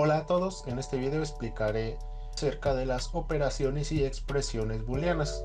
Hola a todos, en este video explicaré acerca de las operaciones y expresiones booleanas,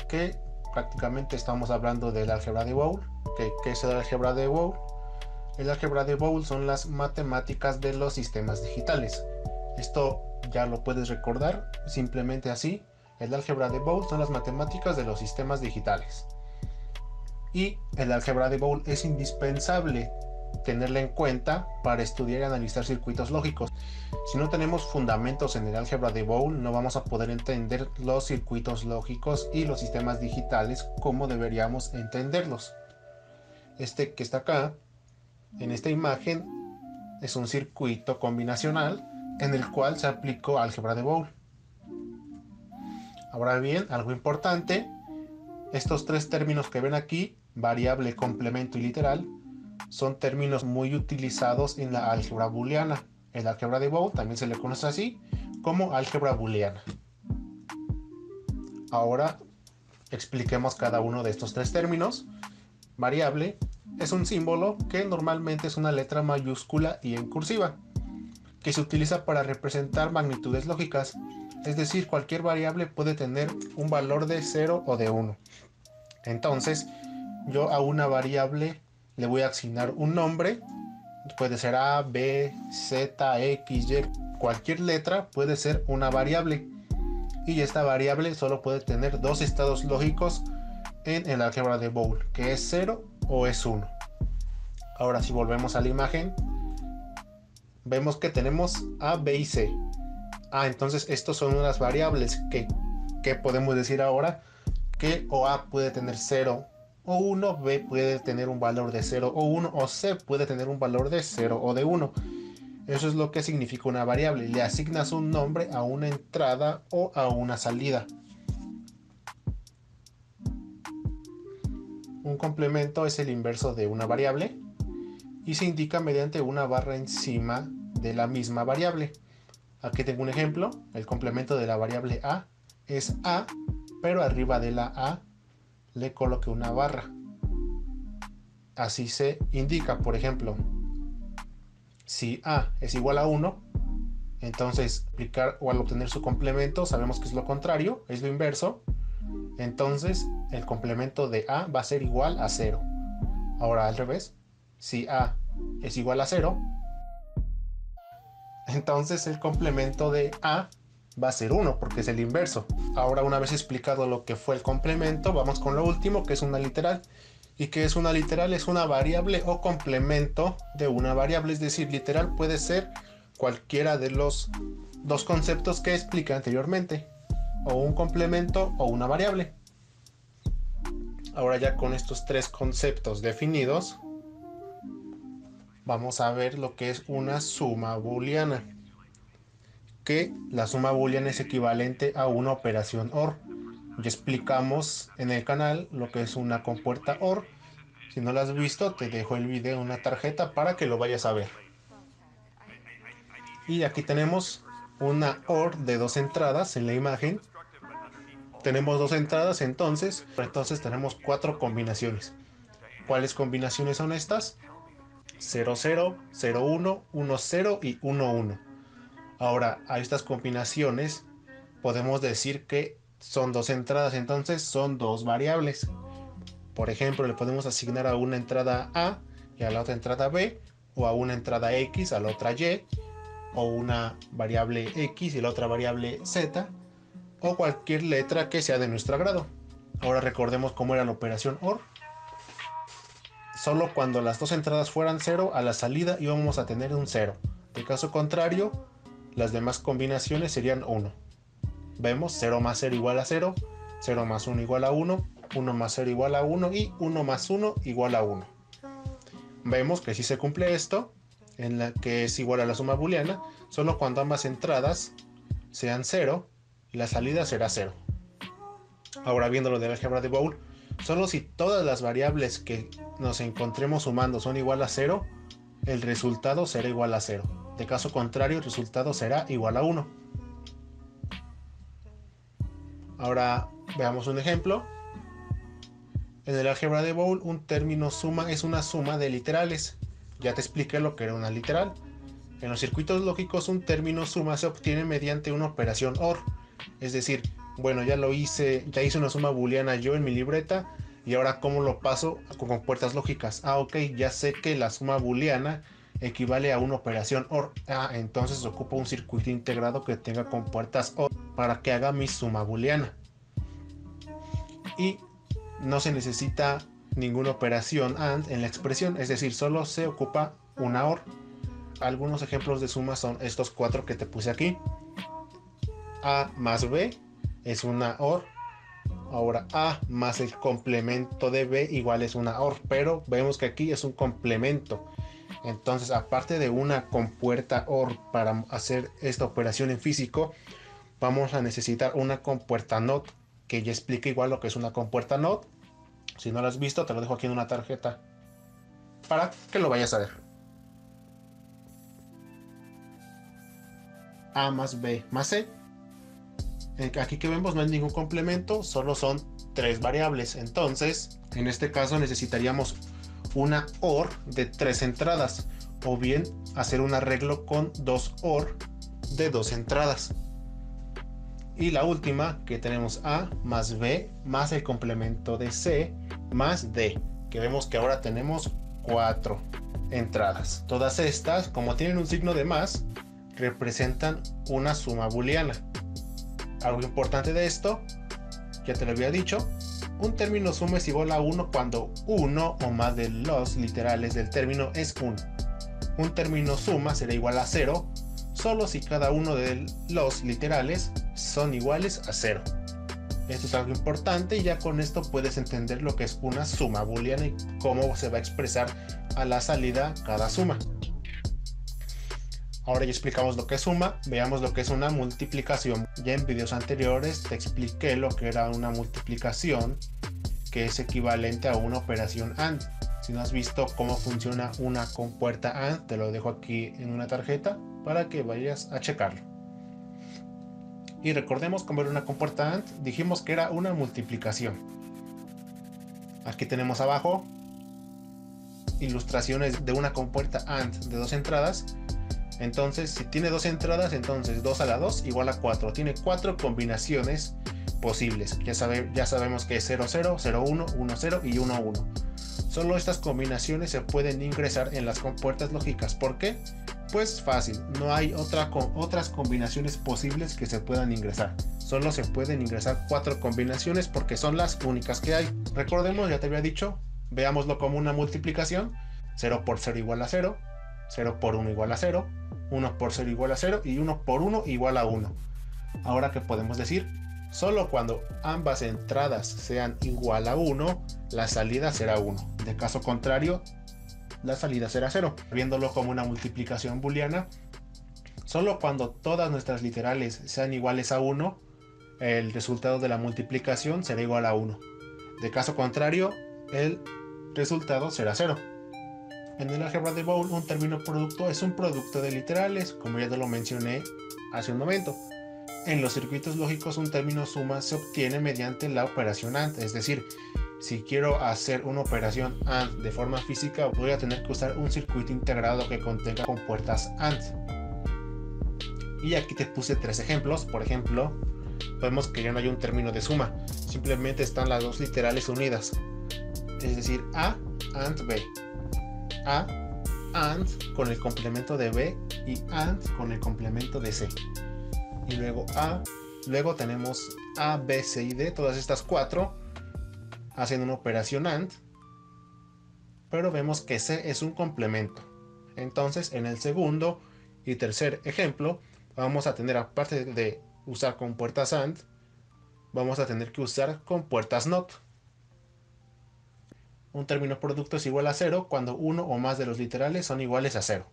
que prácticamente estamos hablando del álgebra de Boole. ¿Qué es el álgebra de Boole? El álgebra de Boole son las matemáticas de los sistemas digitales. Esto ya lo puedes recordar simplemente así. El álgebra de Boole son las matemáticas de los sistemas digitales. Y el álgebra de Boole es indispensable tenerla en cuenta para estudiar y analizar circuitos lógicos. Si no tenemos fundamentos en el álgebra de Boole, no vamos a poder entender los circuitos lógicos y los sistemas digitales como deberíamos entenderlos. Este que está acá, en esta imagen, es un circuito combinacional en el cual se aplicó álgebra de Boole. Ahora bien, algo importante, estos tres términos que ven aquí, variable, complemento y literal, son términos muy utilizados en la álgebra booleana. El álgebra de Boole también se le conoce así como álgebra booleana. Ahora expliquemos cada uno de estos tres términos. Variable es un símbolo que normalmente es una letra mayúscula y en cursiva, que se utiliza para representar magnitudes lógicas, es decir, cualquier variable puede tener un valor de 0 o de 1. Entonces, yo a una variable le voy a asignar un nombre. Puede ser A, B, Z, X, Y. Cualquier letra puede ser una variable. Y esta variable solo puede tener dos estados lógicos en el álgebra de Boole, que es 0 o es 1. Ahora, si volvemos a la imagen, vemos que tenemos A, B y C. Entonces estos son unas variables que podemos decir ahora que o A puede tener 0 o 1, B puede tener un valor de 0 o 1, o C puede tener un valor de 0 o de 1. Eso es lo que significa una variable. Le asignas un nombre a una entrada o a una salida. Un complemento es el inverso de una variable y se indica mediante una barra encima de la misma variable. Aquí tengo un ejemplo. El complemento de la variable A es A, pero arriba de la A le coloqué una barra. Así se indica, por ejemplo, si A es igual a 1, entonces aplicar o al obtener su complemento sabemos que es lo contrario, es lo inverso. Entonces el complemento de A va a ser igual a 0. Ahora al revés, si A es igual a 0, entonces el complemento de A va a ser 1 porque es el inverso. Ahora, una vez explicado lo que fue el complemento, vamos con lo último, que es una literal. ¿Y qué es una literal? Es una variable o complemento de una variable, es decir, literal puede ser cualquiera de los dos conceptos que expliqué anteriormente, o un complemento o una variable. Ahora, ya con estos tres conceptos definidos, vamos a ver lo que es una suma booleana. Que la suma booleana es equivalente a una operación OR. Ya explicamos en el canal lo que es una compuerta OR. Si no lo has visto, te dejo el video en una tarjeta para que lo vayas a ver. Y aquí tenemos una OR de dos entradas en la imagen. Tenemos dos entradas, entonces tenemos cuatro combinaciones. ¿Cuáles combinaciones son estas? 0, 0, 0, 1, 1, 0 y 1, 1. Ahora, a estas combinaciones podemos decir que son dos entradas, entonces son dos variables. Por ejemplo, le podemos asignar a una entrada A y a la otra entrada B, o a una entrada X a la otra Y, o una variable X y la otra variable Z, o cualquier letra que sea de nuestro agrado. Ahora recordemos cómo era la operación OR. Solo cuando las dos entradas fueran 0, a la salida íbamos a tener un 0. De caso contrario, las demás combinaciones serían 1. Vemos 0 más 0 igual a 0, 0 más 1 igual a 1, 1 más 0 igual a 1 y 1 más 1 igual a 1. Vemos que si se cumple esto, en la que es igual a la suma booleana, solo cuando ambas entradas sean 0 y la salida será 0. Ahora, viendo lo del álgebra de Boole, solo si todas las variables que nos encontremos sumando son igual a 0, el resultado será igual a 0. De caso contrario, el resultado será igual a 1. Ahora veamos un ejemplo. En el álgebra de Boole, un término suma es una suma de literales. Ya te expliqué lo que era una literal. En los circuitos lógicos un término suma se obtiene mediante una operación OR. Es decir, bueno, ya hice una suma booleana yo en mi libreta y ahora ¿cómo lo paso con compuertas lógicas? Ok, ya sé que la suma booleana equivale a una operación OR. Entonces ocupo un circuito integrado que tenga compuertas OR para que haga mi suma booleana. Y no se necesita ninguna operación AND en la expresión, es decir, solo se ocupa una OR. Algunos ejemplos de suma son estos 4 que te puse aquí. A más B es una OR. Ahora A más el complemento de B igual es una OR, pero vemos que aquí es un complemento. Entonces, aparte de una compuerta OR para hacer esta operación en físico, vamos a necesitar una compuerta NOT, que ya explica igual lo que es una compuerta NOT. Si no lo has visto, te lo dejo aquí en una tarjeta para que lo vayas a ver. A más B más C. Aquí que vemos no hay ningún complemento, solo son 3 variables. Entonces, en este caso necesitaríamos una OR de 3 entradas, o bien hacer un arreglo con 2 OR de 2 entradas. Y la última, que tenemos A más B más el complemento de C más D, que vemos que ahora tenemos 4 entradas. Todas estas, como tienen un signo de más, representan una suma booleana. Algo importante de esto, ya te lo había dicho, un término suma es igual a 1 cuando uno o más de los literales del término es 1. Un término suma será igual a 0 solo si cada uno de los literales son iguales a 0. Esto es algo importante y ya con esto puedes entender lo que es una suma booleana y cómo se va a expresar a la salida cada suma. Ahora ya explicamos lo que es suma, veamos lo que es una multiplicación. Ya en videos anteriores te expliqué lo que era una multiplicación, que es equivalente a una operación AND. Si no has visto cómo funciona una compuerta AND, te lo dejo aquí en una tarjeta para que vayas a checarlo. Y recordemos cómo era una compuerta AND, dijimos que era una multiplicación. Aquí tenemos abajo ilustraciones de una compuerta AND de 2 entradas. Entonces, si tiene 2 entradas, entonces 2 a la 2 igual a 4. Tiene 4 combinaciones posibles. Ya sabemos que es 0, 0, 0, 1, 1, 0 y 1, 1. Solo estas combinaciones se pueden ingresar en las compuertas lógicas. ¿Por qué? Pues fácil, no hay otras combinaciones posibles que se puedan ingresar. Solo se pueden ingresar 4 combinaciones porque son las únicas que hay. Recordemos, ya te había dicho, veámoslo como una multiplicación. 0 por 0 igual a 0. 0 por 1 igual a 0, 1 por 0 igual a 0 y 1 por 1 igual a 1. Ahora, ¿qué podemos decir? Solo cuando ambas entradas sean igual a 1, la salida será 1. De caso contrario, la salida será 0. Viéndolo como una multiplicación booleana, solo cuando todas nuestras literales sean iguales a 1, el resultado de la multiplicación será igual a 1. De caso contrario, el resultado será 0. En el álgebra de Boole, un término producto es un producto de literales, como ya te lo mencioné hace un momento. En los circuitos lógicos, un término suma se obtiene mediante la operación AND, es decir, si quiero hacer una operación AND de forma física, voy a tener que usar un circuito integrado que contenga compuertas AND. Y aquí te puse 3 ejemplos. Por ejemplo, vemos que ya no hay un término de suma, simplemente están las 2 literales unidas, es decir, A AND B. A AND con el complemento de B y AND con el complemento de C. Y luego tenemos A, B, C y D. Todas estas 4 hacen una operación AND, pero vemos que C es un complemento. Entonces, en el segundo y tercer ejemplo, vamos a tener, aparte de usar compuertas AND, vamos a tener que usar compuertas NOT. Un término producto es igual a 0 cuando uno o más de los literales son iguales a 0.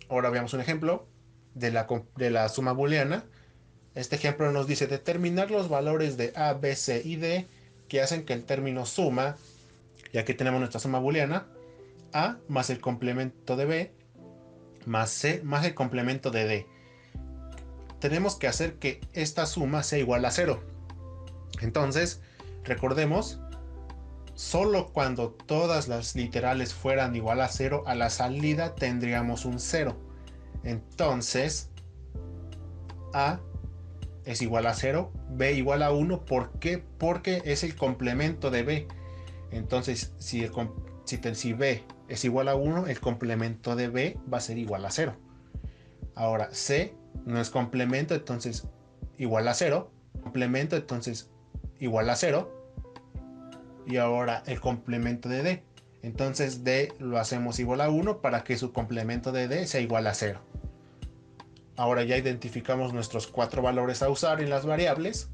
Ahora veamos un ejemplo de la suma booleana. Este ejemplo nos dice determinar los valores de A, B, C y D que hacen que el término suma, y aquí tenemos nuestra suma booleana, A más el complemento de B más C más el complemento de D. Tenemos que hacer que esta suma sea igual a 0. Entonces, recordemos, Solo cuando todas las literales fueran igual a 0 a la salida tendríamos un 0. Entonces, A es igual a 0, B igual a 1. ¿Por qué? Porque es el complemento de B. Entonces, si B es igual a 1, el complemento de B va a ser igual a 0. Ahora, C no es complemento, entonces igual a 0. Complemento, entonces igual a 0. Y ahora el complemento de D. Entonces D lo hacemos igual a 1 para que su complemento de D sea igual a 0. Ahora ya identificamos nuestros 4 valores a usar en las variables.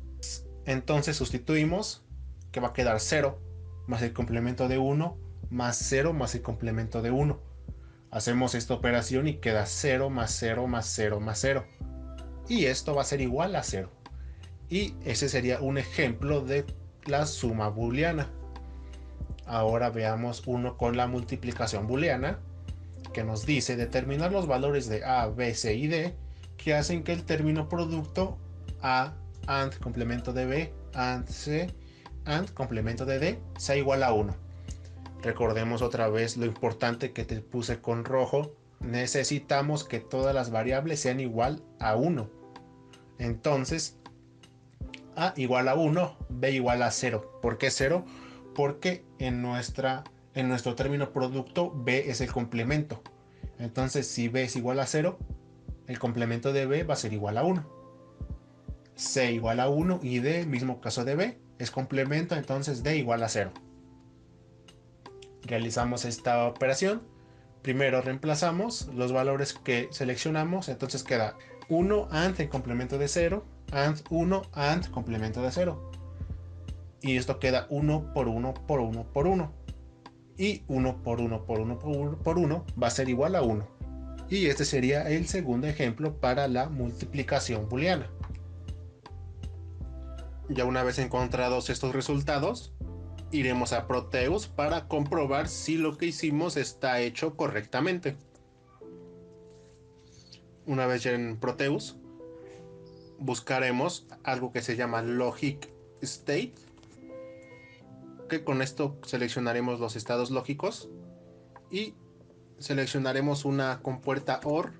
Entonces sustituimos, que va a quedar 0 más el complemento de 1 más 0 más el complemento de 1. Hacemos esta operación y queda 0 más 0 más 0 más 0. Y esto va a ser igual a 0. Y ese sería un ejemplo de la suma booleana. Ahora veamos uno con la multiplicación booleana, que nos dice determinar los valores de A, B, C y D que hacen que el término producto A AND complemento de B AND C AND complemento de D sea igual a 1. Recordemos otra vez lo importante que te puse con rojo. Necesitamos que todas las variables sean igual a 1. Entonces, A igual a 1, B igual a 0. ¿Por qué 0? Porque en nuestro término producto B es el complemento. Entonces, si B es igual a 0, el complemento de B va a ser igual a 1. C igual a 1 y D, mismo caso de B, es complemento, entonces D igual a 0. Realizamos esta operación. Primero reemplazamos los valores que seleccionamos, entonces queda 1 AND en complemento de 0, AND 1 AND complemento de 0. Y esto queda 1 por 1 por 1 por 1. Y 1 por 1 por 1 por 1 por 1 va a ser igual a 1. Y este sería el segundo ejemplo para la multiplicación booleana. Ya una vez encontrados estos resultados, iremos a Proteus para comprobar si lo que hicimos está hecho correctamente. Una vez ya en Proteus, buscaremos algo que se llama Logic State, que con esto seleccionaremos los estados lógicos y seleccionaremos una compuerta OR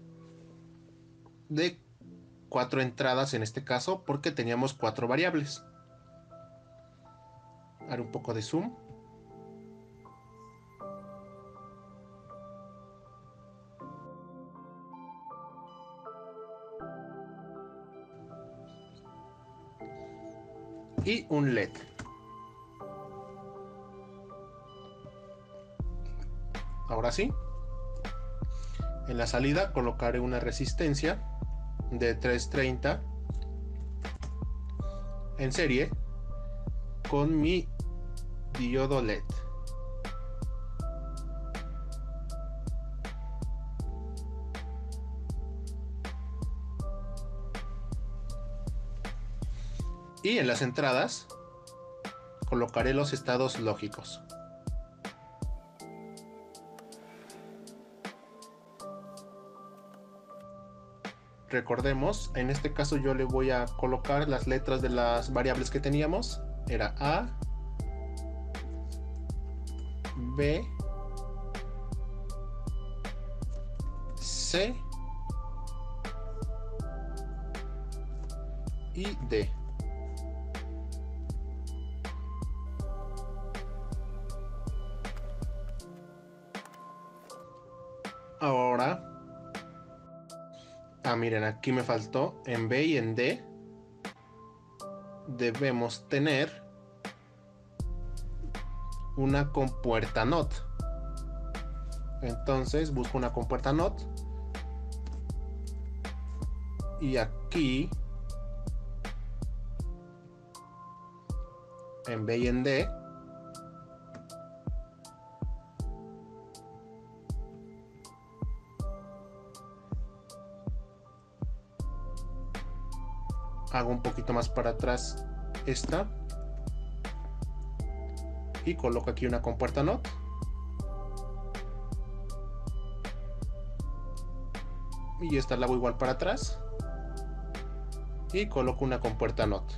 de 4 entradas en este caso porque teníamos 4 variables. Haré un poco de zoom. Y un LED. Ahora sí, en la salida colocaré una resistencia de 330 en serie con mi diodo LED. Y en las entradas colocaré los estados lógicos. Recordemos, en este caso yo le voy a colocar las letras de las variables que teníamos. Era A, B, C y D. Ahora, miren, aquí me faltó en B y en D. Debemos tener una compuerta NOT. Entonces busco una compuerta NOT y aquí en B y en D hago un poquito más para atrás esta y coloco aquí una compuerta NOT. Y esta la hago igual para atrás y coloco una compuerta NOT.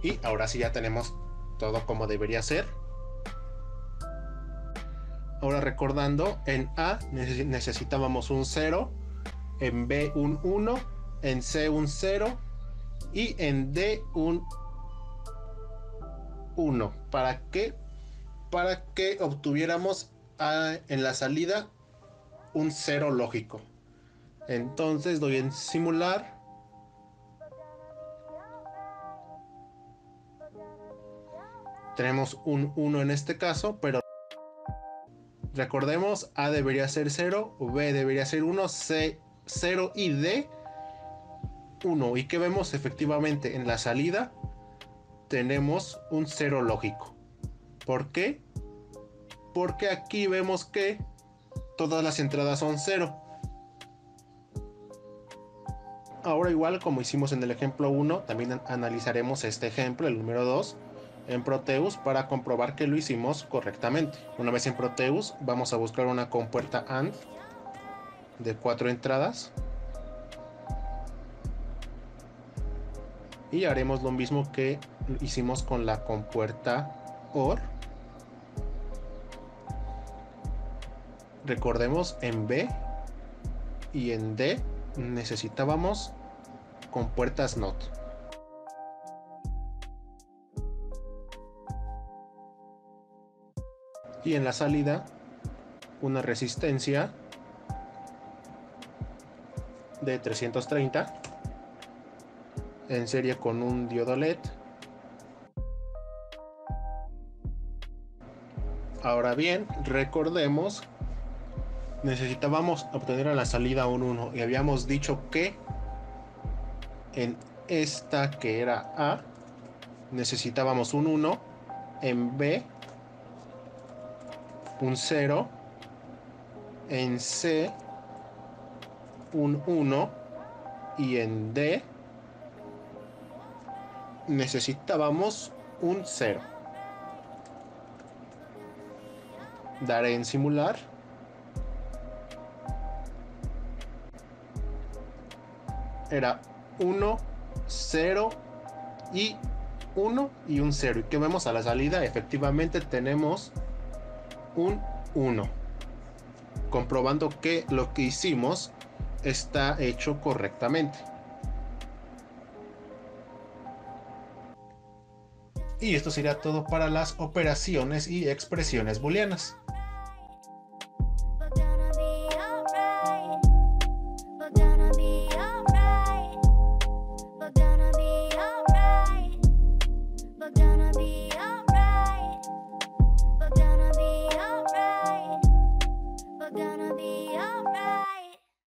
Y ahora sí ya tenemos todo como debería ser. Ahora recordando, en A necesitábamos un 0, en B un 1, en C un 0 y en D un 1. ¿Para qué? Para que obtuviéramos en la salida un 0 lógico. Entonces doy en simular. Tenemos un 1 en este caso, pero recordemos, A debería ser 0, B debería ser 1, C 0 y D 1. ¿Y qué vemos? Efectivamente, en la salida tenemos un 0 lógico. ¿Por qué? Porque aquí vemos que todas las entradas son 0. Ahora, igual como hicimos en el ejemplo 1, también analizaremos este ejemplo, el número 2, en Proteus para comprobar que lo hicimos correctamente. Una vez en Proteus, vamos a buscar una compuerta AND de 4 entradas. Y haremos lo mismo que hicimos con la compuerta OR. Recordemos, en B y en D necesitábamos compuertas NOT. Y en la salida, una resistencia de 330 en serie con un diodo LED. Ahora bien, recordemos, necesitábamos obtener a la salida un 1 y habíamos dicho que en esta que era A necesitábamos un 1, en B un 0, en C un 1 y en D necesitábamos un 0. Daré en simular. Era 1, 0 y 1 y un 0. ¿Y qué vemos a la salida? Efectivamente tenemos un 1. Comprobando que lo que hicimos está hecho correctamente. Y esto sería todo para las operaciones y expresiones booleanas. Gonna be alright.